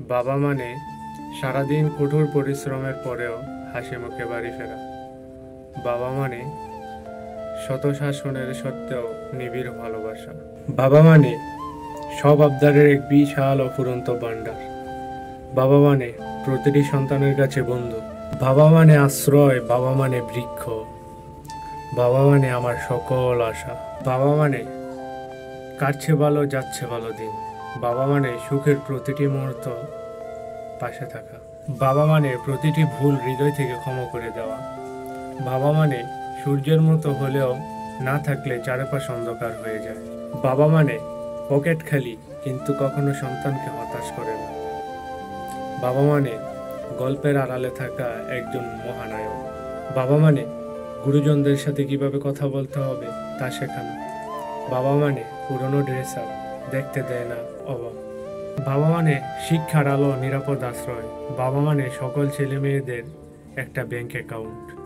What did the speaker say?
বাবা মানে সারাদিন কঠোর পরিশ্রমের পরেও হাসি মুখে বাড়ি ফেরা। বাবা মানে শত শাসনের সত্ত্বেও নিবিড় ভালোবাসা। বাবা মানে সব আবদারের এক বিশাল অফুরন্ত ভাণ্ডার। বাবা মানে প্রতিটি সন্তানের কাছে বন্ধু। বাবা মানে আশ্রয়, বাবা মানে বৃক্ষ, বাবা মানে আমার সকল আশা। বাবা মানে কাটছে ভালো যাচ্ছে ভালো দিন। বাবা মানে সুখের প্রতিটি মুহূর্ত পাশে থাকা। বাবা মানে প্রতিটি ভুল হৃদয় থেকে ক্ষমা করে দেওয়া। বাবা মানে সূর্যের মতো হলেও না থাকলে চারপাশ অন্ধকার হয়ে যায়। বাবা মানে পকেট খালি কিন্তু কখনো সন্তানকে হতাশ করে না। বাবা মানে গল্পের আড়ালে থাকা একজন মহানায়ক। বাবা মানে গুরুজনদের সাথে কিভাবে কথা বলতে হবে তা শেখানো। বাবা মানে পুরনো ড্রেস আপ দেখতে দেয় না অবাক। বাবা মানে শিক্ষার আলো, নিরাপদ আশ্রয়। বাবা মানে সকল ছেলে মেয়েদের একটা ব্যাংক অ্যাকাউন্ট।